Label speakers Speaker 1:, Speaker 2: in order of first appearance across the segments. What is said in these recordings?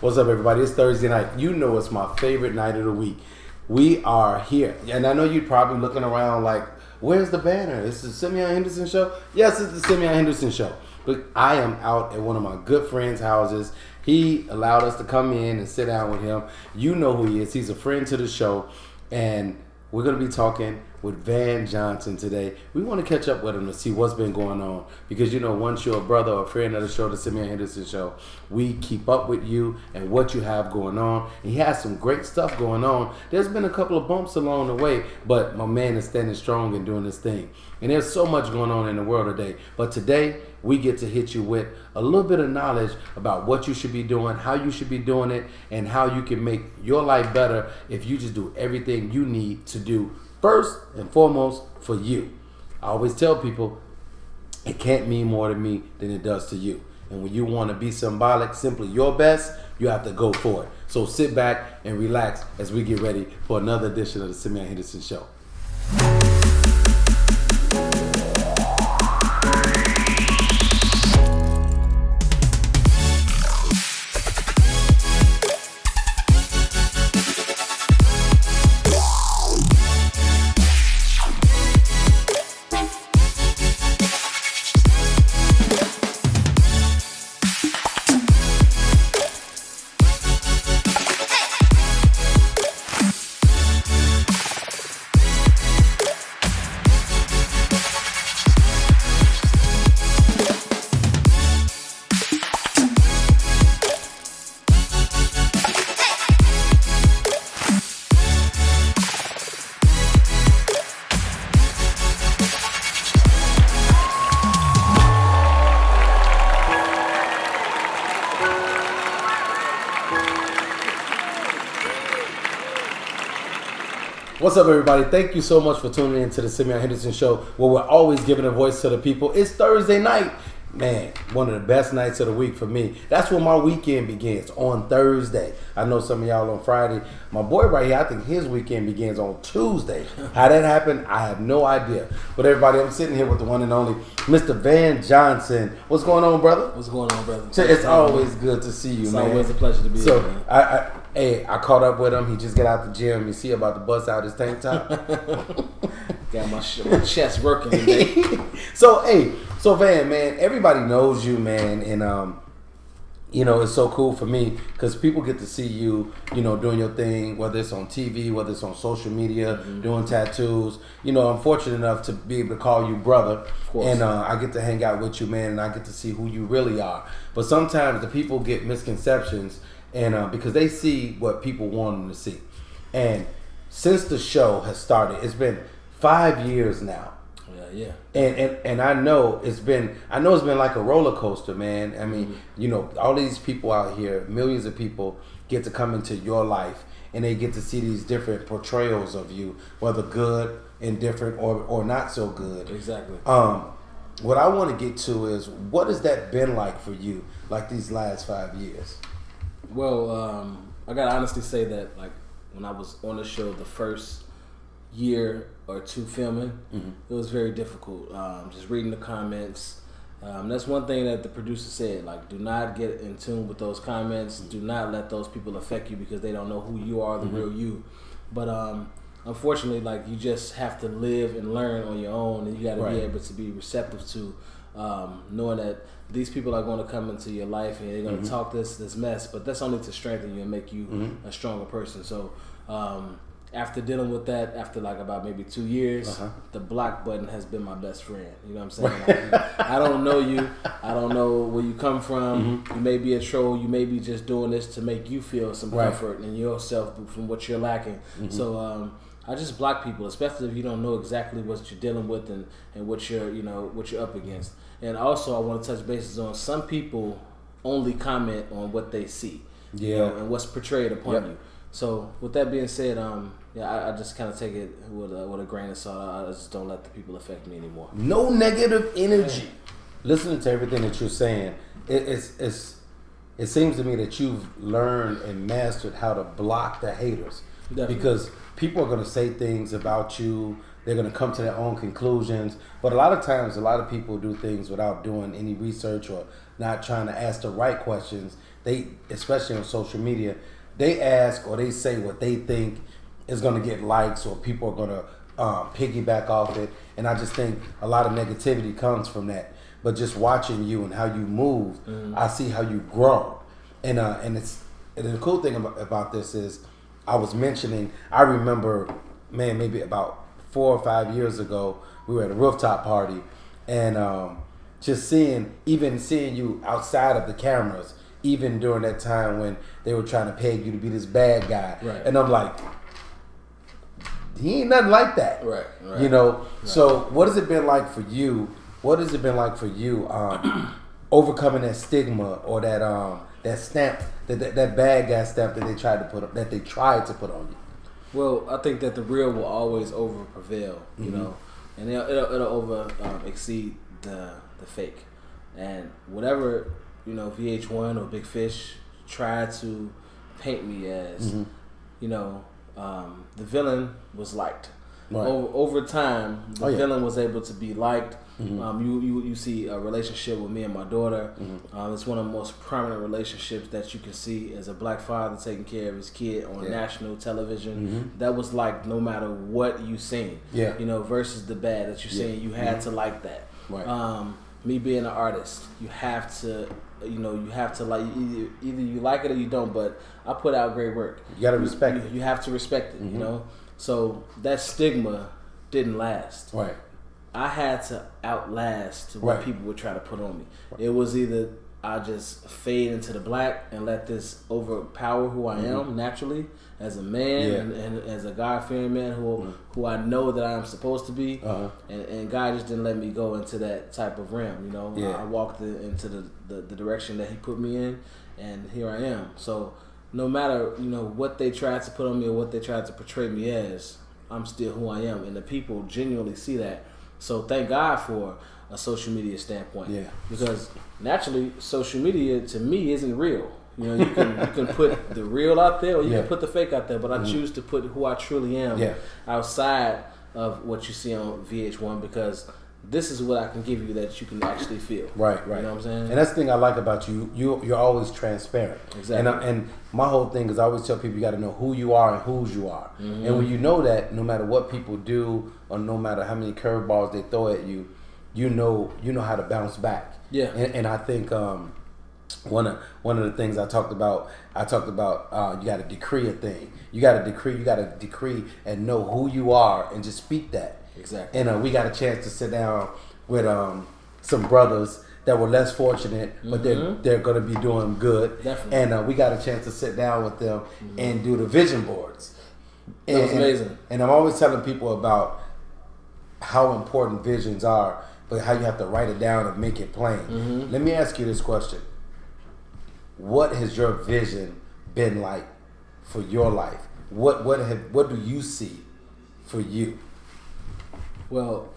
Speaker 1: What's up, everybody? It's Thursday night. You know it's my favorite night of the week. We are here. And I know you're probably looking around like, where's the banner? Is the Simeon Henderson Show? Yes, it's the Simeon Henderson Show. But I am out at one of my good friends' houses. He allowed us to come in and sit down with him. You know who he is. He's a friend to the show. And we're going to be talking with Van Johnson today. We want to catch up with him to see what's been going on. Because, you know, once you're a brother or a friend of the show, the Simeon Henderson Show, we keep up with you and what you have going on. And he has some great stuff going on. There's been a couple of bumps along the way, but my man is standing strong and doing his thing. And there's so much going on in the world today. But today, we get to hit you with a little bit of knowledge about what you should be doing, how you should be doing it, and how you can make your life better if you just do everything you need to do first and foremost for you. I always tell people it can't mean more to me than it does to you. And when you want to be symbolic, simply your best, you have to go for it. So sit back and relax as we get ready for another edition of the Simeon Henderson Show. What's up, everybody? Thank you so much for tuning in to the Simeon Henderson Show, where we're always giving a voice to the people. It's Thursday night. Man, one of the best nights of the week for me. That's when my weekend begins, on Thursday. I know some of y'all on Friday. My boy right here, I think his weekend begins on Tuesday. How that happened, I have no idea. But everybody, I'm sitting here with the one and only Mr. Van Johnson. What's going on, brother?
Speaker 2: What's going on, brother?
Speaker 1: It's always good to see you, man.
Speaker 2: It's always a pleasure to be here, man.
Speaker 1: I caught up with him. He just got out the gym. You see about to bust out his tank top.
Speaker 2: Got my chest working today.
Speaker 1: So Van, man, everybody knows you, man, and you know, it's so cool for me because people get to see you, you know, doing your thing, whether it's on TV, whether it's on social media, doing tattoos. You know, I'm fortunate enough to be able to call you brother, and I get to hang out with you, man, and I get to see who you really are. But sometimes the people get misconceptions, and because they see what people want them to see. And since the show has started, it's been 5 years now.
Speaker 2: Yeah.
Speaker 1: And I know it's been like a roller coaster, man. I mean, you know, all these people out here, millions of people get to come into your life and they get to see these different portrayals of you, whether good, indifferent, or not so good.
Speaker 2: Exactly.
Speaker 1: What I want to get to is, what has that been like for you, like these last 5 years?
Speaker 2: Well, I gotta honestly say that, like, when I was on the show the first year or two filming, it was very difficult. Just reading the comments. That's one thing that the producer said, like, do not get in tune with those comments. Do not let those people affect you because they don't know who you are, the real you. But unfortunately, like, you just have to live and learn on your own, and you got to be able to be receptive to knowing that these people are going to come into your life and they're going to talk this mess, but that's only to strengthen you and make you a stronger person. So after dealing with that, after like about maybe 2 years, the block button has been my best friend. You know what I'm saying? Like, I don't know you. I don't know where you come from. You may be a troll. You may be just doing this to make you feel some comfort in yourself from what you're lacking. So I just block people, especially if you don't know exactly what you're dealing with and what you're up against. And also, I want to touch bases on some people only comment on what they see, you know, and what's portrayed upon you. So, with that being said, I just kind of take it with a grain of salt. I just don't let the people affect me anymore.
Speaker 1: No negative energy. Listening to everything that you're saying, it seems to me that you've learned and mastered how to block the haters. Definitely. Because people are going to say things about you. They're going to come to their own conclusions. But a lot of times, a lot of people do things without doing any research or not trying to ask the right questions they, especially on social media, they ask or they say what they think is going to get likes or people are going to piggyback off it. And I just think a lot of negativity comes from that. But just watching you and how you move, I see how you grow. And the cool thing about this is, I was mentioning, I remember, man, maybe about 4 or 5 years ago, we were at a rooftop party, and just seeing you outside of the cameras, even during that time when they were trying to peg you to be this bad guy,
Speaker 2: right.
Speaker 1: And I'm like, he ain't nothing like that,
Speaker 2: right.
Speaker 1: You know. Right. So what has it been like for you? What has it been like for you overcoming that stigma or that stamp, that bad guy stamp that they tried to put on you?
Speaker 2: Well, I think that the real will always over prevail, you know, and it'll over exceed the fake, and whatever, you know, VH1 or Big Fish tried to paint me as, you know, the villain was liked. Right. Over time, the villain was able to be liked. You see a relationship with me and my daughter. It's one of the most prominent relationships that you can see as a black father taking care of his kid on national television. That was like no matter what you seen, you know, versus the bad that you seen. You had to like that. Right. Me being an artist, you have to, you know, like either you like it or you don't. But I put out great work.
Speaker 1: You gotta respect it.
Speaker 2: You have to respect it. You know, so that stigma didn't last.
Speaker 1: Right.
Speaker 2: I had to outlast what people would try to put on me. Right. It was either I just fade into the black and let this overpower who I am naturally as a man and as a God-fearing man who I know that I am supposed to be. And God just didn't let me go into that type of realm. You know, I walked into the direction that He put me in, and here I am. So no matter, you know, what they tried to put on me or what they tried to portray me as, I'm still who I am, and the people genuinely see that. So thank God for a social media standpoint. Yeah. Because naturally, social media to me isn't real. You know, you can put the real out there or you can put the fake out there, but I choose to put who I truly am outside of what you see on VH1, because this is what I can give you that you can actually feel. Right. You know what I'm saying?
Speaker 1: And that's the thing I like about you. You're always transparent.
Speaker 2: Exactly.
Speaker 1: And my whole thing is I always tell people you got to know who you are and whose you are. And when you know that, no matter what people do or no matter how many curveballs they throw at you, you know how to bounce back. Yeah. And I think one of the things I talked about you got to decree a thing. You got to decree and know who you are and just speak that.
Speaker 2: Exactly.
Speaker 1: And we got a chance to sit down with some brothers that were less fortunate, but they're going to be doing good.
Speaker 2: Definitely.
Speaker 1: And we got a chance to sit down with them and do the vision boards.
Speaker 2: That was amazing.
Speaker 1: And I'm always telling people about how important visions are, but how you have to write it down and make it plain. Let me ask you this question. What has your vision been like for your life? What do you see for you?
Speaker 2: Well,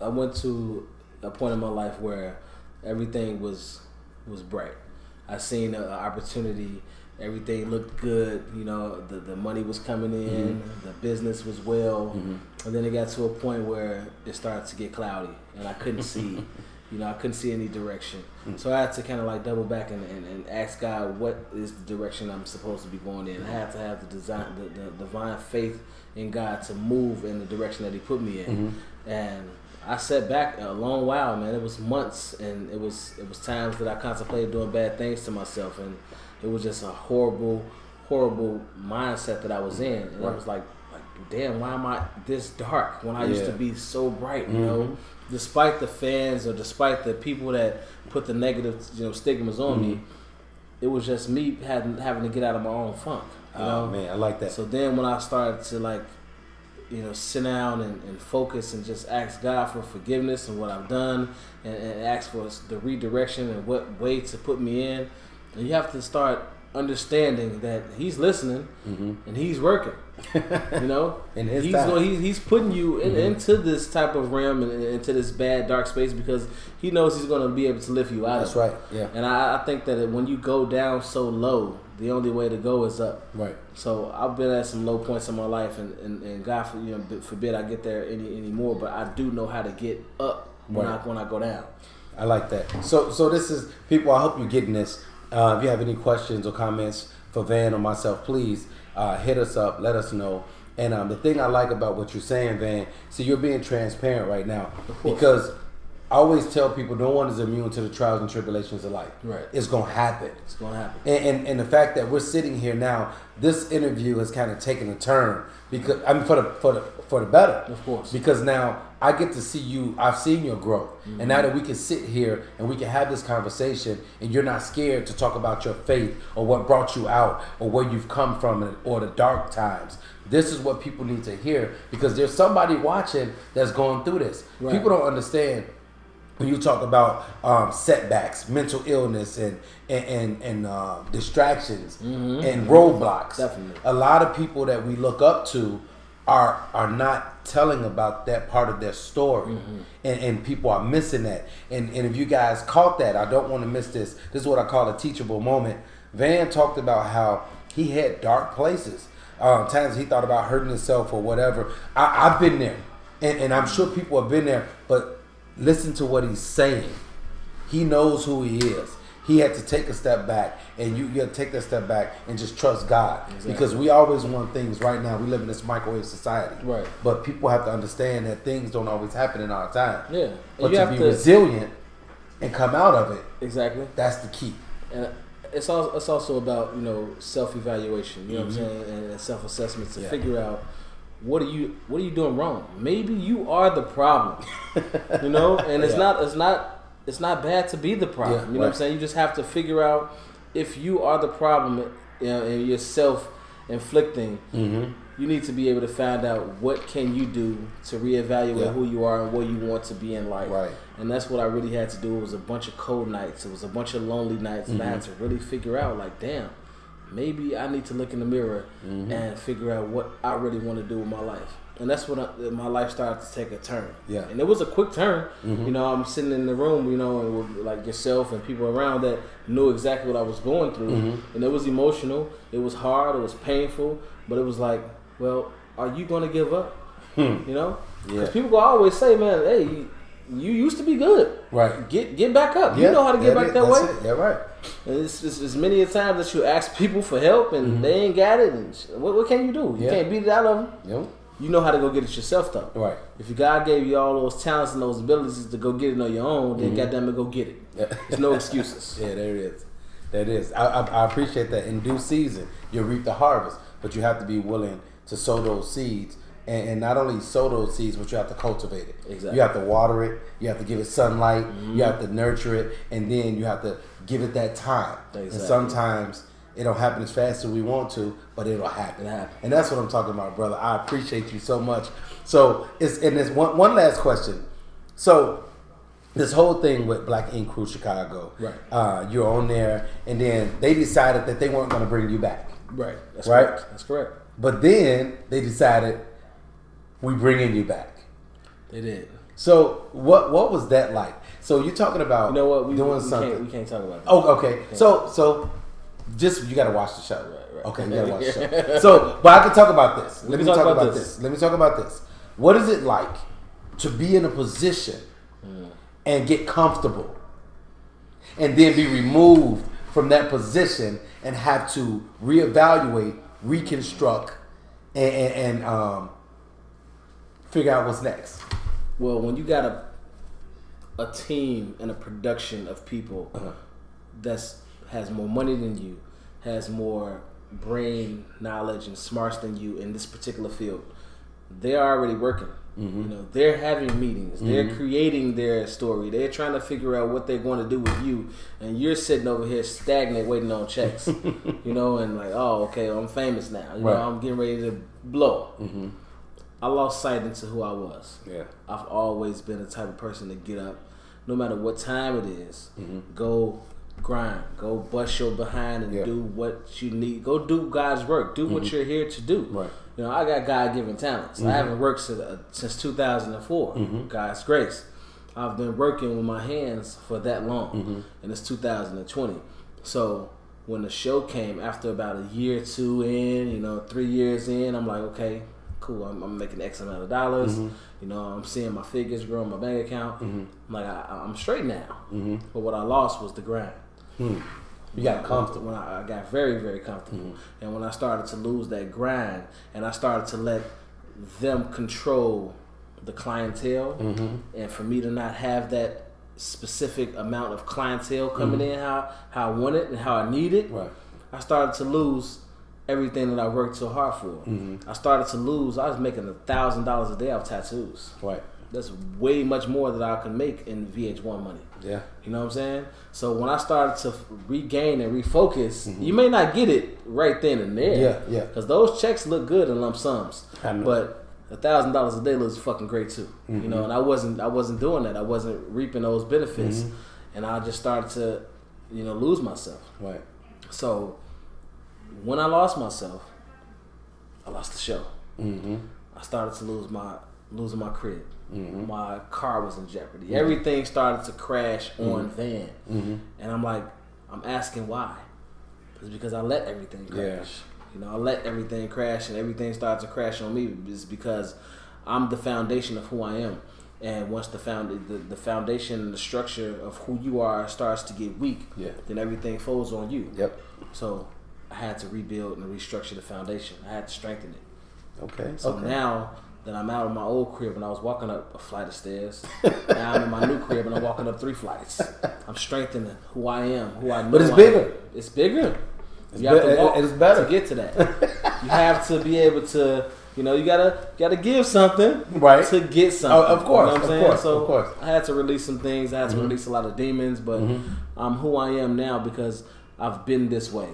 Speaker 2: I went to a point in my life where everything was bright. I seen an opportunity. Everything looked good. You know, the money was coming in. The business was well. And then it got to a point where it started to get cloudy, and I couldn't see. You know, I couldn't see any direction. So I had to kind of like double back and ask God, what is the direction I'm supposed to be going in? I had to have the divine faith in God to move in the direction that He put me in. And I sat back a long while, man. It was months, and it was times that I contemplated doing bad things to myself, and it was just a horrible mindset that I was in. And I was like, damn, why am I this dark when I used to be so bright, you know? Despite the fans or despite the people that put the negative, you know, stigmas on me, it was just me having to get out of my own funk. You know?
Speaker 1: Man, I like that.
Speaker 2: So then when I started to, like, you know, sit down and focus and just ask God for forgiveness and what I've done, and ask for the redirection and what way to put me in, and you have to start understanding that He's listening and He's working. You know,
Speaker 1: and
Speaker 2: he's putting you into this type of realm and into this bad dark space because He knows He's going to be able to lift you out.
Speaker 1: That's
Speaker 2: of it.
Speaker 1: right. Yeah.
Speaker 2: And I think that when you go down so low, the only way to go is up.
Speaker 1: Right.
Speaker 2: So I've been at some low points in my life, and God forbid I get there any more. But I do know how to get up when I go down.
Speaker 1: I like that. So this is people. I hope you're getting this. If you have any questions or comments for Van or myself, please hit us up. Let us know. And the thing I like about what you're saying, Van, see, you're being transparent right now. Because I always tell people no one is immune to the trials and tribulations of life.
Speaker 2: Right.
Speaker 1: It's going to happen.
Speaker 2: It's going to happen.
Speaker 1: And the fact that we're sitting here now, this interview has kind of taken a turn because for the better.
Speaker 2: Of course.
Speaker 1: Because now I get to see you. I've seen your growth, and now that we can sit here and we can have this conversation, and you're not scared to talk about your faith or what brought you out or where you've come from or the dark times. This is what people need to hear because there's somebody watching that's going through this.
Speaker 2: Right.
Speaker 1: People don't understand. When you talk about setbacks, mental illness, and distractions and roadblocks,
Speaker 2: definitely,
Speaker 1: a lot of people that we look up to are not telling about that part of their story, and people are missing that. And if you guys caught that, I don't want to miss this. This is what I call a teachable moment. Van talked about how he had dark places, times he thought about hurting himself or whatever. I've been there, and I'm sure people have been there, but listen to what he's saying. He knows who he is. He had to take a step back, and you got to take that step back and just trust God. Exactly. Because we always want things right now. We live in this microwave society.
Speaker 2: Right.
Speaker 1: But people have to understand that things don't always happen in our time.
Speaker 2: Yeah.
Speaker 1: But to be resilient and come out of it,
Speaker 2: exactly,
Speaker 1: that's the key.
Speaker 2: And it's also about, self-evaluation, you know what I'm saying, and self-assessment to figure out what are you doing wrong? Maybe you are the problem, and it's not bad to be the problem. You know what I'm saying? You just have to figure out if you are the problem, and you're self-inflicting. You need to be able to find out what can you do to reevaluate who you are and where you want to be in life. Right. And that's what I really had to do. It was a bunch of cold nights. It was a bunch of lonely nights, and I had to really figure out, like, damn, maybe I need to look in the mirror and figure out what I really want to do with my life. And that's when my life started to take a turn. Yeah. And it was a quick turn. I'm sitting in the room, and with, like, yourself and people around that knew exactly what I was going through. And it was emotional. It was hard. It was painful. But it was like, well, are you going to give up? Because people will always say, man, hey, you used to be good. Right. Get back up. You know how to get back that way.
Speaker 1: Yeah, right.
Speaker 2: And it's many a time that you ask people for help and they ain't got it. And what can you do? You can't beat it out of them. Yep. You know how to go get it yourself, though. Right. If God gave you all those talents and those abilities to go get it on your own, then goddamn it, go get it. Yeah. There's no excuses.
Speaker 1: Yeah, there it is. That is. I appreciate that. In due season, you'll reap the harvest, but you have to be willing to sow those seeds. And not only sow those seeds, but you have to cultivate it. Exactly. You have to water it. You have to give it sunlight. You have to nurture it. And then you have to give it that time. Exactly. And sometimes it don't happen as fast as we want to, but it'll happen. And that's what I'm talking about, brother. I appreciate you so much. So, there's one last question. So, this whole thing with Black Ink Crew Chicago, right? You're on there, and then they decided that they weren't going to bring you back.
Speaker 2: Right. That's correct. That's correct.
Speaker 1: But then they decided, we bringing you back.
Speaker 2: They did.
Speaker 1: So what was that like? So you're talking about
Speaker 2: we
Speaker 1: doing something.
Speaker 2: We can't talk about that.
Speaker 1: Oh, okay. So just you got to watch the show. Right. Okay, you got to watch the show. So, but I can talk about this. Let me talk about this. Let me talk about this. What is it like to be in a position and get comfortable, and then be removed from that position and have to reevaluate, reconstruct, and figure out what's next?
Speaker 2: Well, when you got a team and a production of people has more money than you, has more brain knowledge and smarts than you in this particular field, they're already working. They're having meetings. They're creating their story. They're trying to figure out what they're going to do with you, and you're sitting over here stagnant, waiting on checks. And like, oh, okay, I'm famous now. I'm getting ready to blow. I lost sight into who I was. Yeah, I've always been the type of person to get up, no matter what time it is. Go grind. Go bust your behind and do what you need. Go do God's work. Do what you're here to do. Right. I got God-given talents. I haven't worked since 2004. God's grace. I've been working with my hands for that long, and it's 2020. So when the show came, after about a year or two in, 3 years in, I'm like, okay, cool. I'm making X amount of dollars. I'm seeing my figures grow in my bank account. I'm like, I'm straight now. But what I lost was the grind.
Speaker 1: You got comfortable.
Speaker 2: When I got very, very comfortable. And when I started to lose that grind and I started to let them control the clientele, and for me to not have that specific amount of clientele coming in how I wanted and how I needed, I started to lose everything that I worked so hard for. I started to lose. I was making $1,000 a day off tattoos.
Speaker 1: Right.
Speaker 2: That's way much more than I could make in VH1 money.
Speaker 1: Yeah.
Speaker 2: You know what I'm saying? So when I started to regain and refocus, you may not get it right then and there.
Speaker 1: Yeah.
Speaker 2: Because those checks look good in lump sums.
Speaker 1: I know.
Speaker 2: But $1,000 a day looks fucking great too. You know, and I wasn't doing that. I wasn't reaping those benefits, and I just started to, lose myself.
Speaker 1: Right.
Speaker 2: So when I lost myself, I lost the show. I started to losing my crib. My car was in jeopardy. Everything started to crash on Van, and I'm asking why. It's because I let everything crash. I let everything crash, and everything started to crash on me. It's because I'm the foundation of who I am, and once the foundation and the structure of who you are starts to get weak, then everything folds on you.
Speaker 1: Yep.
Speaker 2: So I had to rebuild and restructure the foundation. I had to strengthen it.
Speaker 1: Okay.
Speaker 2: So now that I'm out of my old crib and I was walking up a flight of stairs, now I'm in my new crib and I'm walking up 3 flights. I'm strengthening who I am, who I know.
Speaker 1: But it's bigger.
Speaker 2: It's bigger. You have to walk
Speaker 1: it's better
Speaker 2: to get to that. You have to be able to, you gotta give something to get something.
Speaker 1: Oh, of course,
Speaker 2: you know what I'm saying?
Speaker 1: Of course.
Speaker 2: I had to release some things. I had to release a lot of demons, but I'm who I am now because I've been this way.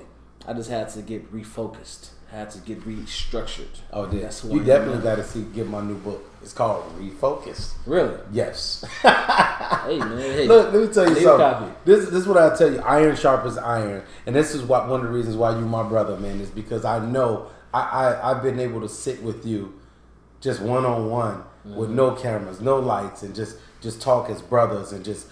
Speaker 2: I just had to get refocused. I had to get restructured.
Speaker 1: Oh, yeah.
Speaker 2: That's
Speaker 1: You definitely got to get my new book. It's called Refocus.
Speaker 2: Really?
Speaker 1: Yes.
Speaker 2: Hey, man. Hey.
Speaker 1: Look, let me tell you something.
Speaker 2: Copy.
Speaker 1: This is what I tell you. Iron sharpens iron. And this is one of the reasons why you my brother, man, is because I know I've been able to sit with you just one-on-one with no cameras, no lights, and just talk as brothers and just,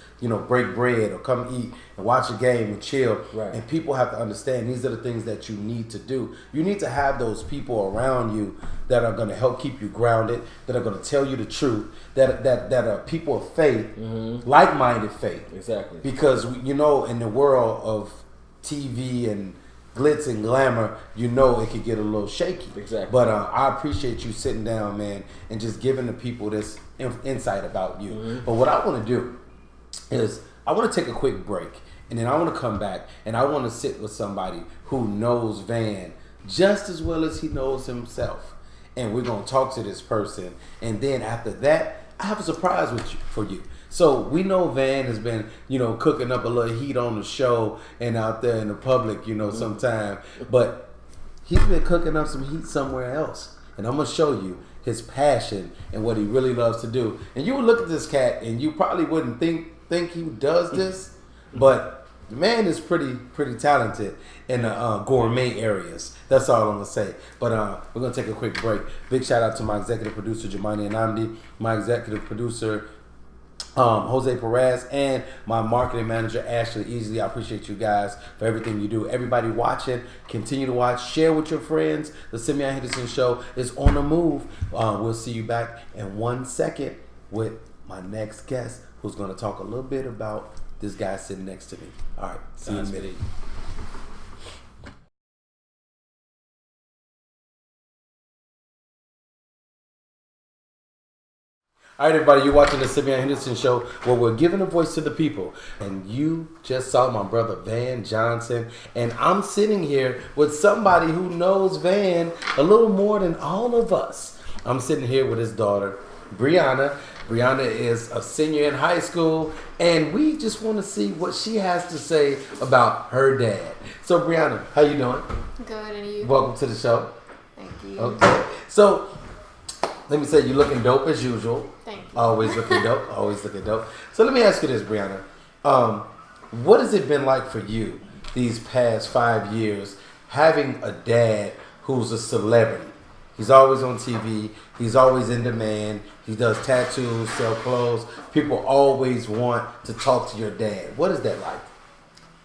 Speaker 1: break bread or come eat and watch a game and chill.
Speaker 2: Right.
Speaker 1: And people have to understand these are the things that you need to do. You need to have those people around you that are going to help keep you grounded, that are going to tell you the truth, that are people of faith, like-minded faith.
Speaker 2: Exactly.
Speaker 1: Because, in the world of TV and glitz and glamour, it could get a little shaky.
Speaker 2: Exactly.
Speaker 1: But I appreciate you sitting down, man, and just giving the people this insight about you. But what I want to do is I want to take a quick break, and then I want to come back, and I want to sit with somebody who knows Van just as well as he knows himself. And we're going to talk to this person. And then after that, I have a surprise for you. So we know Van has been, cooking up a little heat on the show and out there in the public, sometime. But he's been cooking up some heat somewhere else. And I'm going to show you his passion and what he really loves to do. And you would look at this cat and you probably wouldn't think he does this, but the man is pretty talented in the gourmet areas. That's all I'm going to say. But we're going to take a quick break. Big shout out to my executive producer, Jamani Anamdi, my executive producer, Jose Perez, and my marketing manager, Ashley Easley. I appreciate you guys for everything you do. Everybody watching, continue to watch. Share with your friends. The Simeon Henderson Show is on the move. We'll see you back in 1 second with my next guest, who's going to talk a little bit about this guy sitting next to me. All right. See you in a minute. All right, everybody, you're watching the Simeon Henderson Show, where we're giving a voice to the people. And you just saw my brother, Van Johnson. And I'm sitting here with somebody who knows Van a little more than all of us. I'm sitting here with his daughter, Brianna. Brianna is a senior in high school, and we just want to see what she has to say about her dad. So, Brianna, how you doing?
Speaker 3: Good, and you?
Speaker 1: Welcome to the show.
Speaker 3: Thank you.
Speaker 1: Okay. So, let me say, you're looking dope as usual.
Speaker 3: Thank you.
Speaker 1: Always looking dope. Always looking dope. So let me ask you this, Brianna. What has it been like for you these past 5 years having a dad who's a celebrity? He's always on TV. He's always in demand. He does tattoos, sell clothes. People always want to talk to your dad. What is that like?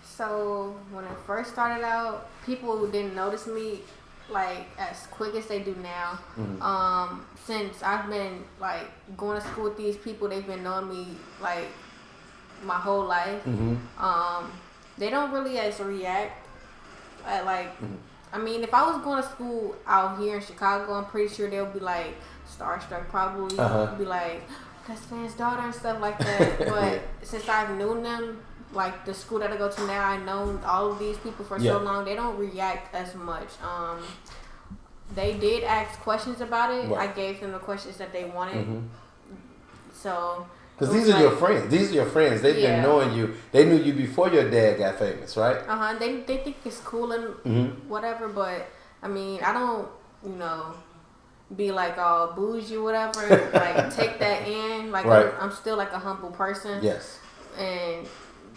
Speaker 3: So when I first started out, people didn't notice me like as quick as they do now.
Speaker 1: Mm-hmm.
Speaker 3: Since I've been like going to school with these people, they've been knowing me like my whole life.
Speaker 1: Mm-hmm.
Speaker 3: they don't really react at like. I mean, if I was going to school out here in Chicago, I'm pretty sure they'll be like starstruck, probably be like, that's Fan's daughter and stuff like that. But since I've known them, like the school that I go to now, I know all of these people for so long, they don't react as much. They did ask questions about it. I gave them the questions that they wanted. So.
Speaker 1: Because these are your friends. These are your friends. They've been knowing you. They knew you before your dad got famous, right?
Speaker 3: They think it's cool and whatever, but I mean, I don't, be like all bougie or whatever. Like take that in. Like I'm still like a humble person.
Speaker 1: Yes.
Speaker 3: And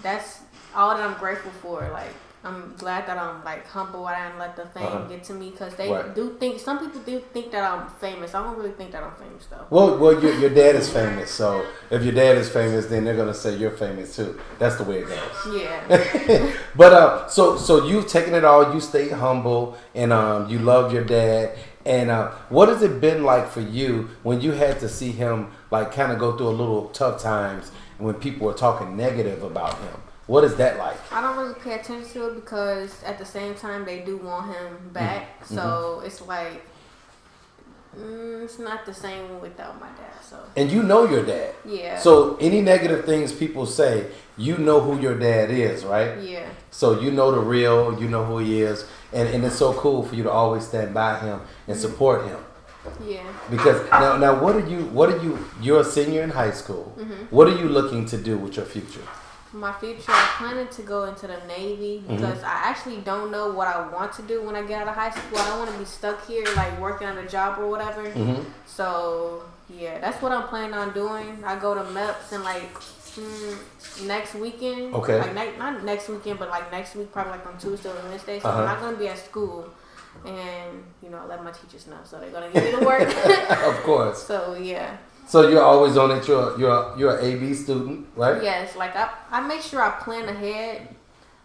Speaker 3: that's all that I'm grateful for. Like I'm glad that I'm like humble. I didn't let the fame get to me because they do think. Some people do think that I'm famous. I don't really think that I'm famous though.
Speaker 1: Well, your dad is famous. So if your dad is famous, then they're gonna say you're famous too. That's the way it goes.
Speaker 3: Yeah.
Speaker 1: But so you've taken it all. You stayed humble and you love your dad. And what has it been like for you when you had to see him like kind of go through a little tough times when people were talking negative about him? What is that like?
Speaker 3: I don't really pay attention to it because at the same time they do want him back. So it's like it's not the same without my dad. So
Speaker 1: and you know your dad.
Speaker 3: Yeah.
Speaker 1: So any negative things people say, you know who your dad is, right?
Speaker 3: Yeah.
Speaker 1: So you know the real, you know who he is, and it's so cool for you to always stand by him and support him.
Speaker 3: Yeah.
Speaker 1: Because now what are you? You're a senior in high school. What are you looking to do with your future?
Speaker 3: My future, I'm planning to go into the Navy because I actually don't know what I want to do when I get out of high school. I don't want to be stuck here like working on a job or whatever. So yeah, that's what I'm planning on doing. I go to MEPS in like next weekend. Okay. Like not next weekend, but like next week, probably like on Tuesday or Wednesday. So I'm not gonna be at school, and let my teachers know, so they're gonna give me the work.
Speaker 1: Of course.
Speaker 3: So yeah.
Speaker 1: So you're always on it. You're an AB student, right?
Speaker 3: Yes. Like I make sure I plan ahead.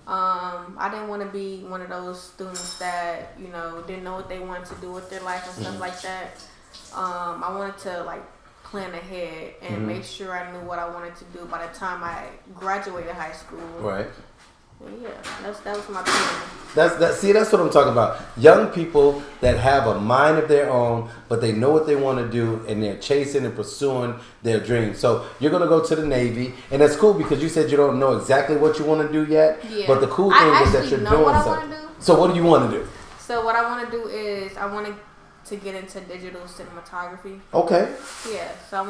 Speaker 3: I didn't want to be one of those students that didn't know what they wanted to do with their life and stuff like that. I wanted to like plan ahead and make sure I knew what I wanted to do by the time I graduated high school.
Speaker 1: Right.
Speaker 3: And yeah, that was my plan.
Speaker 1: That's what I'm talking about. Young people that have a mind of their own, but they know what they want to do, and they're chasing and pursuing their dreams. So you're gonna go to the Navy, and that's cool because you said you don't know exactly what you want to do yet. Yeah. But the cool thing is that you're doing something. So what do you want to do?
Speaker 3: So what I want to do is I want to get into digital cinematography.
Speaker 1: Okay.
Speaker 3: Yeah. So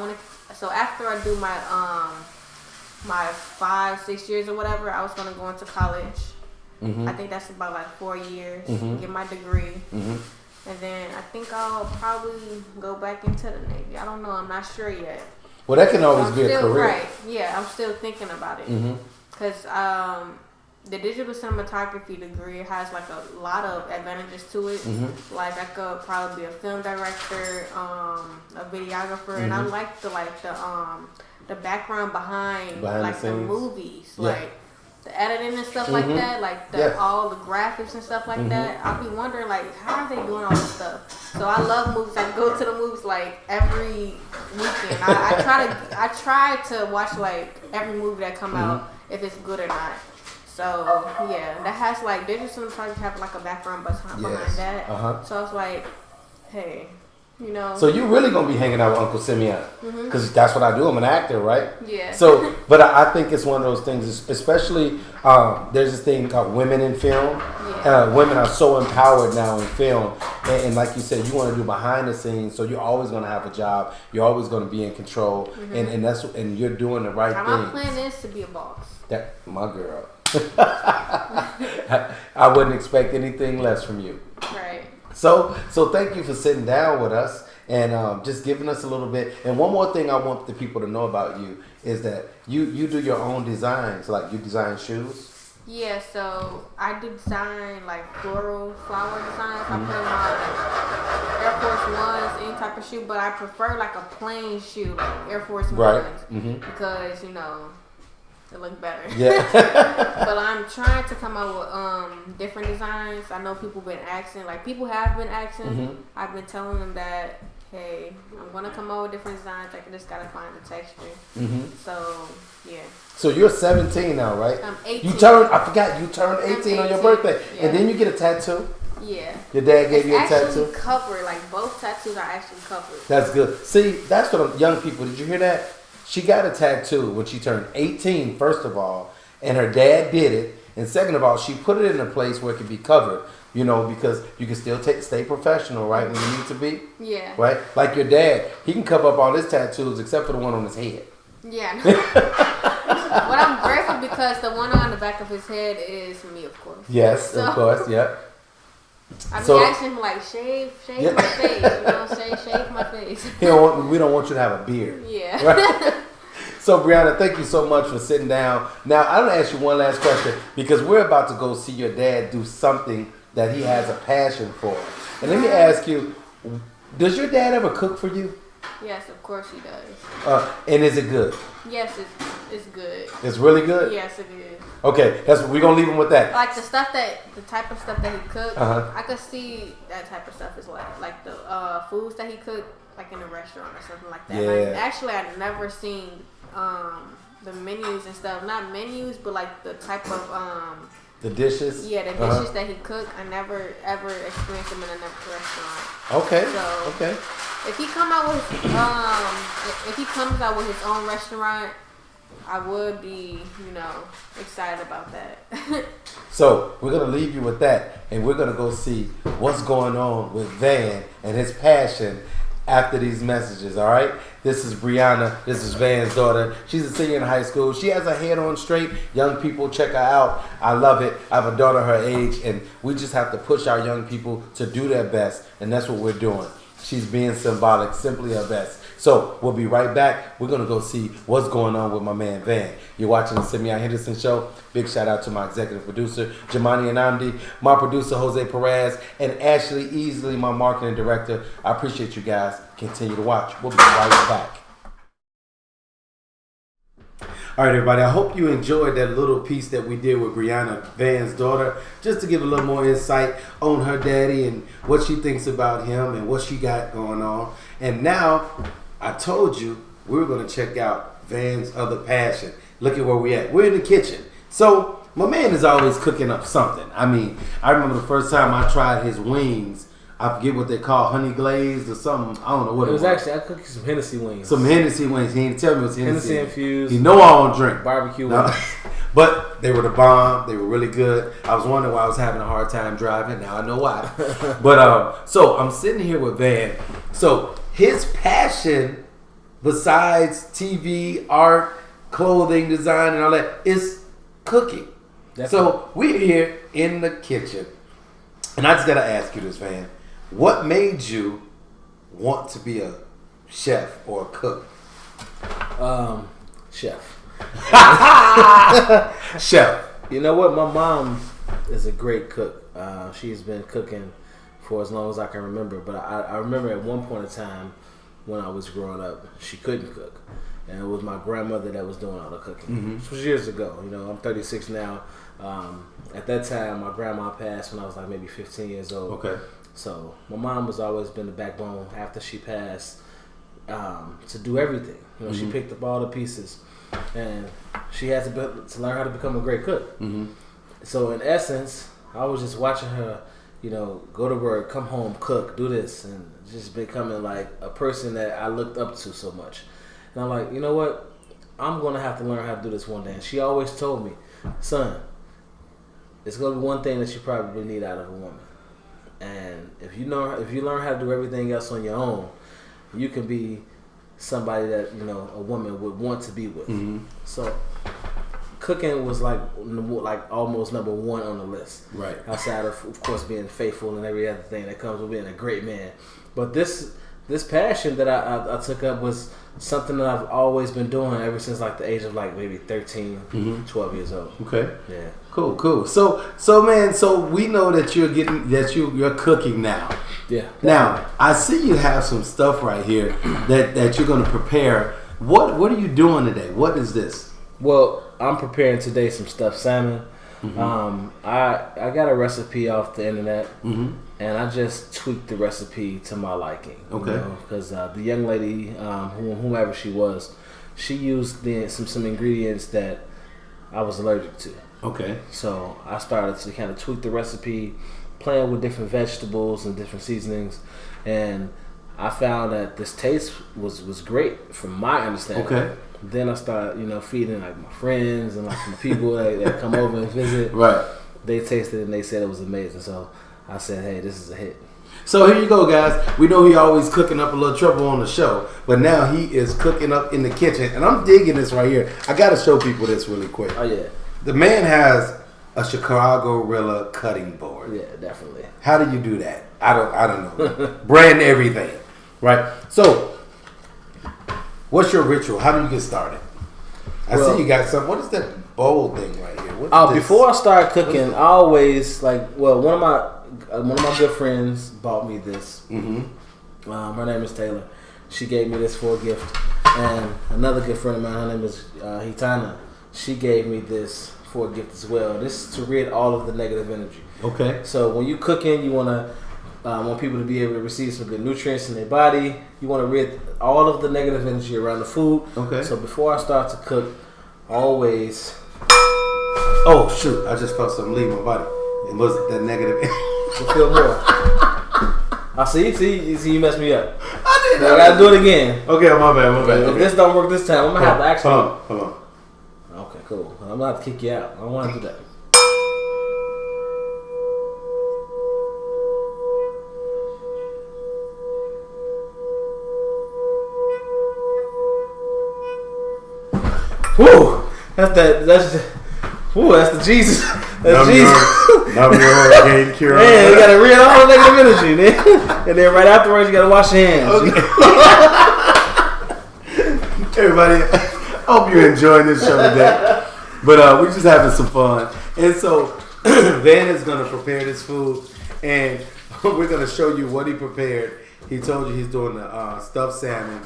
Speaker 3: after I do my 5-6 years or whatever, I was gonna go into college. I think that's about like 4 years. Get my degree, and then I think I'll probably go back into the Navy. I don't know. I'm not sure yet.
Speaker 1: Well, that can always be a career.
Speaker 3: Right. Yeah, I'm still thinking about it because the digital cinematography degree has like a lot of advantages to it. Like I could probably be a film director, a videographer, and I like the background behind like the movies, like the editing and stuff like that, like all the graphics and stuff like that. I'll be wondering like how are they doing all this stuff? So I love movies. I go to the movies like every weekend. I try to watch like every movie that come out if it's good or not. So yeah, that has like digital cinematography have like a background behind that. So I was like, hey.
Speaker 1: So you're really gonna be hanging out with Uncle Simeon because that's what I do. I'm an actor, right?
Speaker 3: Yeah.
Speaker 1: So, but I think it's one of those things. Especially, there's this thing called women in film. Yeah. Women are so empowered now in film, and like you said, you want to do behind the scenes. So you're always gonna have a job. You're always gonna be in control, and you're doing the right thing.
Speaker 3: My plan is to be a boss.
Speaker 1: That my girl. I wouldn't expect anything less from you.
Speaker 3: Right.
Speaker 1: So thank you for sitting down with us and just giving us a little bit. And one more thing I want the people to know about you is that you do your own designs, like you design shoes.
Speaker 3: Yeah, so I do design like floral flower designs. I put them on like Air Force Ones, any type of shoe, but I prefer like a plain shoe, like Air Force Ones, because it look better. Yeah. But I'm trying to come up with different designs. I know people have been asking. I've been telling them that, hey, I'm gonna come up with different designs. I just gotta find the texture. So yeah.
Speaker 1: So you're 17 now, right?
Speaker 3: I'm 18.
Speaker 1: I forgot, you turned 18 on your birthday.
Speaker 3: Yeah.
Speaker 1: And then you get a tattoo?
Speaker 3: Yeah.
Speaker 1: Your dad gave you a tattoo?
Speaker 3: It's actually covered. Like, both tattoos are actually covered.
Speaker 1: That's good. See, that's what young people, did you hear that? She got a tattoo when she turned 18, first of all, and her dad did it. And second of all, she put it in a place where it could be covered, you know, because you can still stay professional, right, when you need to be?
Speaker 3: Yeah.
Speaker 1: Right? Like your dad, he can cover up all his tattoos except for the one on his head.
Speaker 3: Yeah. But I'm grateful because the one on the back of his head is me, of course.
Speaker 1: Yes, of course, yeah.
Speaker 3: I be asking him, like, shave my face, you know, shave my face.
Speaker 1: We don't want you to have a beard.
Speaker 3: Yeah.
Speaker 1: Right? So, Brianna, thank you so much for sitting down. Now, I want to ask you one last question because we're about to go see your dad do something that he has a passion for. And let me ask you, does your dad ever cook for you?
Speaker 3: Yes, of course he does.
Speaker 1: And is it good?
Speaker 3: Yes, it's good.
Speaker 1: It's really good?
Speaker 3: Yes, it is.
Speaker 1: Okay, we're going to leave him with that.
Speaker 3: Like the type of stuff that he cooks, I could see that type of stuff is like the foods that he cooked, like in a restaurant or something like that.
Speaker 1: Yeah.
Speaker 3: Like, actually, I've never seen the menus and stuff. Not menus, but like the type of
Speaker 1: the dishes?
Speaker 3: Yeah, the dishes that he cooked. I never ever experienced them in a restaurant.
Speaker 1: Okay.
Speaker 3: So,
Speaker 1: okay.
Speaker 3: If he comes out with his own restaurant, I would be, you know, excited about that.
Speaker 1: So we're gonna leave you with that, and we're gonna go see what's going on with Van and his passion after these messages. All right. This is Brianna. This is Van's daughter. She's a senior in high school. She has her head on straight. Young people, check her out. I love it. I have a daughter her age, and we just have to push our young people to do their best, and that's what we're doing. She's being symbolic, simply her best. So we'll be right back. We're going to go see what's going on with my man Van. You're watching the Simeon Henderson Show. Big shout out to my executive producer, Jamani Anamdi, my producer, Jose Perez, and Ashley Easley, my marketing director. I appreciate you guys. Continue to watch. We'll be right back. All right, everybody. I hope you enjoyed that little piece that we did with Brianna, Van's daughter, just to give a little more insight on her daddy and what she thinks about him and what she got going on. And now, I told you we were going to check out Van's other passion. Look at where we at. We're in the kitchen. So, my man is always cooking up something. I mean, I remember the first time I tried his wings. I forget what they call, honey glazed or something. I don't know what it was.
Speaker 2: Actually, I cooked some Hennessy wings.
Speaker 1: Some Hennessy wings. He didn't tell me it was
Speaker 2: Hennessy infused.
Speaker 1: You know I don't drink.
Speaker 2: Barbecue wings.
Speaker 1: But they were the bomb. They were really good. I was wondering why I was having a hard time driving. Now I know why. But so I'm sitting here with Van. So his passion, besides TV, art, clothing, design, and all that, is cooking. So we're here in the kitchen. And I just got to ask you this, Van. What made you want to be a chef or a cook?
Speaker 2: Chef.
Speaker 1: Chef.
Speaker 2: You know what? My mom is a great cook. She's been cooking for as long as I can remember. But I remember at one point in time when I was growing up, she couldn't cook. And it was my grandmother that was doing all the cooking. This was years ago. You know, I'm 36 now. At that time, my grandma passed when I was like maybe 15 years old.
Speaker 1: Okay.
Speaker 2: So my mom has always been the backbone after she passed to do everything. You know, she picked up all the pieces, and she had to learn how to become a great cook. So in essence, I was just watching her, you know, go to work, come home, cook, do this, and just becoming like a person that I looked up to so much. And I'm like, you know what? I'm gonna have to learn how to do this one day. And she always told me, son, it's gonna be one thing that you probably need out of a woman. And if you learn how to do everything else on your own, you can be somebody that, you know, a woman would want to be with. So cooking was like almost number one on the list.
Speaker 1: Right.
Speaker 2: Outside of course being faithful and every other thing that comes with being a great man. But this passion that I took up was something that I've always been doing ever since like the age of like maybe 13, 12 years old. Okay. Yeah.
Speaker 1: Cool. So man, so we know that you're cooking now.
Speaker 2: Yeah. Definitely.
Speaker 1: Now, I see you have some stuff right here that you're going to prepare. What are you doing today? What is this?
Speaker 2: Well, I'm preparing today some stuffed salmon. I got a recipe off the internet,
Speaker 1: Mm-hmm.
Speaker 2: and I just tweaked the recipe to my liking.
Speaker 1: Okay.
Speaker 2: Because the young lady, whomever she was, she used some ingredients that I was allergic to.
Speaker 1: Okay.
Speaker 2: So I started to kind of tweak the recipe, playing with different vegetables and different seasonings, and I found that this taste was great from my understanding.
Speaker 1: Okay.
Speaker 2: Then I started, feeding like my friends and like some people that come over and visit.
Speaker 1: Right.
Speaker 2: They tasted it and they said it was amazing. So I said, hey, this is a hit.
Speaker 1: So here you go, guys. We know he always cooking up a little trouble on the show, but now he is cooking up in the kitchen, and I'm digging this right here. I got to show people this really quick.
Speaker 2: Oh yeah.
Speaker 1: The man has a Chicago Rilla cutting board.
Speaker 2: Yeah, definitely.
Speaker 1: How do you do that? I don't know. Brand everything, right? So, what's your ritual? How do you get started? I see you got some. What is that bowl thing right here? What is this?
Speaker 2: Before I start cooking, I always one of my good friends bought me this.
Speaker 1: Mm-hmm.
Speaker 2: Her name is Taylor. She gave me this for a gift, and another good friend of mine, her name is Hitana. She gave me this for a gift as well. This is to rid all of the negative energy.
Speaker 1: Okay.
Speaker 2: So when you cooking, you want people to be able to receive some good nutrients in their body. You want to rid all of the negative energy around the food.
Speaker 1: Okay.
Speaker 2: So before I start to cook, always.
Speaker 1: Oh shoot! I just felt something leave my body. It was that negative.
Speaker 2: You feel more. I see, you messed me up.
Speaker 1: I did.
Speaker 2: I gotta do it again.
Speaker 1: Okay, my bad.
Speaker 2: If this don't work this time, I'm gonna have to actually.
Speaker 1: Hold on.
Speaker 2: Okay, cool. I'm gonna have to kick you out. I don't want to do that. Woo! That's the Jesus. That's Jesus.
Speaker 1: Not your hurricane cure.
Speaker 2: Man, you gotta rid all the negative energy, man. And then right afterwards, you gotta wash your hands.
Speaker 1: Okay. Everybody, I hope you're enjoying this show today. But we're just having some fun. And so, Van is going to prepare this food. And we're going to show you what he prepared. He told you he's doing the stuffed salmon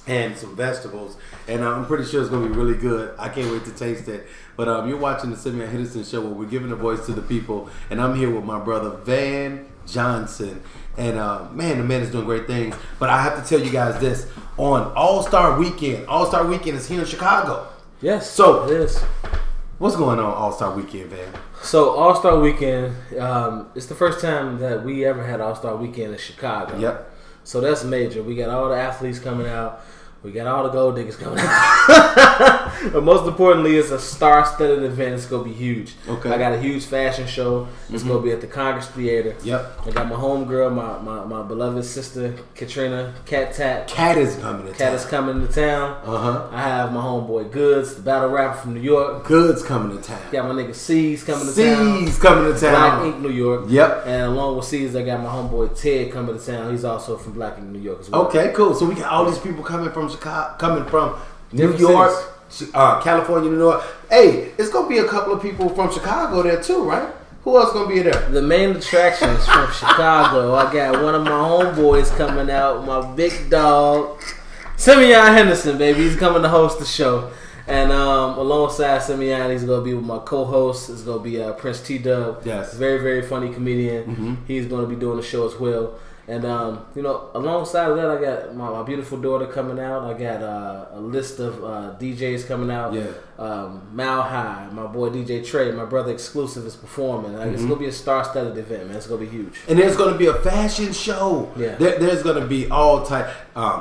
Speaker 1: and some vegetables. And I'm pretty sure it's going to be really good. I can't wait to taste it. But you're watching the Simeon Henderson Show where we're giving a voice to the people. And I'm here with my brother, Van Johnson. And man, the man is doing great things. But I have to tell you guys this. On All-Star Weekend is here in Chicago.
Speaker 2: Yes.
Speaker 1: So,
Speaker 2: it is.
Speaker 1: What's going on All-Star Weekend, Van?
Speaker 2: So, All-Star Weekend, it's the first time that we ever had All-Star Weekend in Chicago.
Speaker 1: Yep.
Speaker 2: So, that's major. We got all the athletes coming out. We got all the gold diggers coming out. But most importantly, it's a star-studded event. It's going to be huge.
Speaker 1: Okay.
Speaker 2: I got a huge fashion show. It's going to be at the Congress Theater.
Speaker 1: Yep.
Speaker 2: I got my homegirl, my beloved sister, Katrina, Cat Tat.
Speaker 1: Cat is coming to town.
Speaker 2: Cat is coming to town.
Speaker 1: Uh-huh.
Speaker 2: I have my homeboy Goods, the battle rapper from New York.
Speaker 1: Goods coming to town.
Speaker 2: Got my nigga C's coming to town.
Speaker 1: C's coming to town.
Speaker 2: Black Ink, New York.
Speaker 1: Yep.
Speaker 2: And along with C's, I got my homeboy Ted coming to town. He's also from Black Ink, New York as well.
Speaker 1: Okay, cool. So we got all these people coming from Chicago, coming from New
Speaker 2: Different
Speaker 1: York, California, New York. Hey, it's gonna be a couple of people from Chicago there too, right? Who else gonna be there?
Speaker 2: The main attractions from Chicago. I got one of my homeboys coming out, my big dog, Simeon Henderson, baby. He's coming to host the show. And alongside Simeon, he's going to be with my co-host. It's going to be Prince T-Dub.
Speaker 1: Yes.
Speaker 2: Very, very funny comedian.
Speaker 1: Mm-hmm.
Speaker 2: He's going to be doing the show as well. And, alongside of that, I got my beautiful daughter coming out. I got a list of DJs coming out.
Speaker 1: Yeah.
Speaker 2: Mile High, my boy DJ Trey, my brother Exclusive is performing. It's going to be a star-studded event, man. It's going to be huge.
Speaker 1: And there's going to be a fashion show.
Speaker 2: Yeah.
Speaker 1: There's going to be all type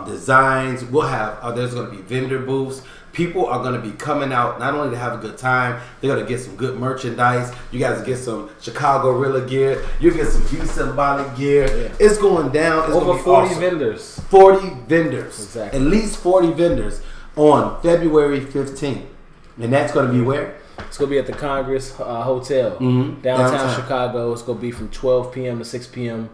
Speaker 1: designs. We'll have, there's going to be vendor booths. People are going to be coming out not only to have a good time, they're going to get some good merchandise. You guys get some Chicago Rilla gear. You get some Be Symbolic gear. Yeah. It's going down. It's
Speaker 2: over 40
Speaker 1: awesome.
Speaker 2: vendors.
Speaker 1: 40 vendors.
Speaker 2: Exactly.
Speaker 1: At least 40 vendors on February 15th. And that's going to be where?
Speaker 2: It's going to be at the Congress Hotel, downtown Chicago. It's going to be from 12 p.m. to 6 p.m.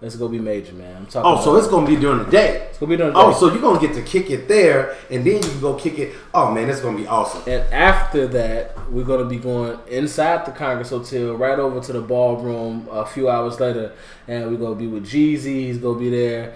Speaker 2: It's going to be major, man. I'm talking
Speaker 1: so it's going to be during the day.
Speaker 2: It's going to be during the day.
Speaker 1: Oh, so you're going to get to kick it there, and then you can go kick it. Oh, man, it's going to be awesome.
Speaker 2: And after that, we're going to be going inside the Congress Hotel, right over to the ballroom a few hours later, and we're going to be with Jeezy. He's going to be there.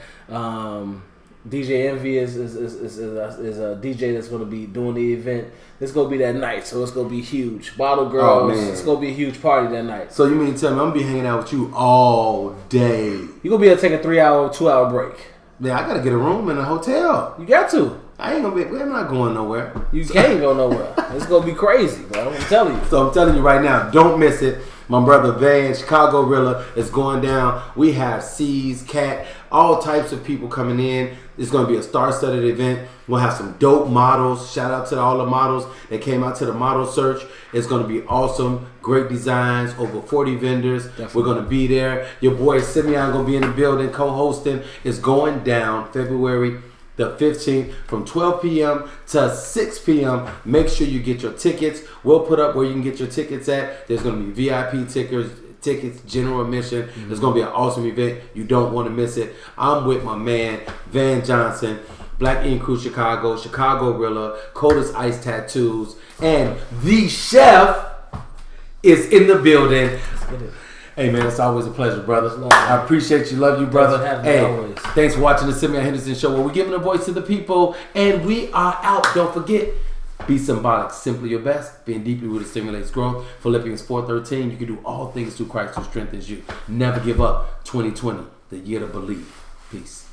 Speaker 2: DJ Envy is a DJ that's going to be doing the event. It's going to be that night, so it's going to be huge. Bottle Girls, it's going to be a huge party that night.
Speaker 1: So you mean to tell me I'm going to be hanging out with you all day?
Speaker 2: You're going to be able to take a 3-hour, 2-hour break.
Speaker 1: Man, I got to get a room in a hotel.
Speaker 2: You got to.
Speaker 1: I'm not going nowhere.
Speaker 2: You can't go nowhere. It's going to be crazy, bro. I'm telling you.
Speaker 1: So I'm telling you right now, don't miss it. My brother Van, Chicago Rilla is going down. We have C's, Cat, all types of people coming in. It's going to be a star-studded event. We'll have some dope models. Shout out to all the models that came out to the model search. It's going to be awesome. Great designs. Over 40 vendors. Definitely. We're going to be there. Your boy Simeon going to be in the building co-hosting. It's going down February the 15th from 12 p.m. to 6 p.m. Make sure you get your tickets. We'll put up where you can get your tickets at. There's going to be VIP tickets, general admission. It's going to be an awesome event. You don't want to miss it. I'm with my man, Van Johnson, Black Ink Crew Chicago, Chicago Rilla, Coldest Ice Tattoos, and the chef is in the building.
Speaker 2: Let's get it.
Speaker 1: Hey man, it's always a pleasure, brother. I appreciate you, love you, brother. Hey, thanks for watching the Simeon Henderson Show, where we're giving a voice to the people, and we are out. Don't forget, be symbolic, simply your best. Being deeply rooted stimulates growth. Philippians 4:13. You can do all things through Christ who strengthens you. Never give up. 2020, the year to believe. Peace.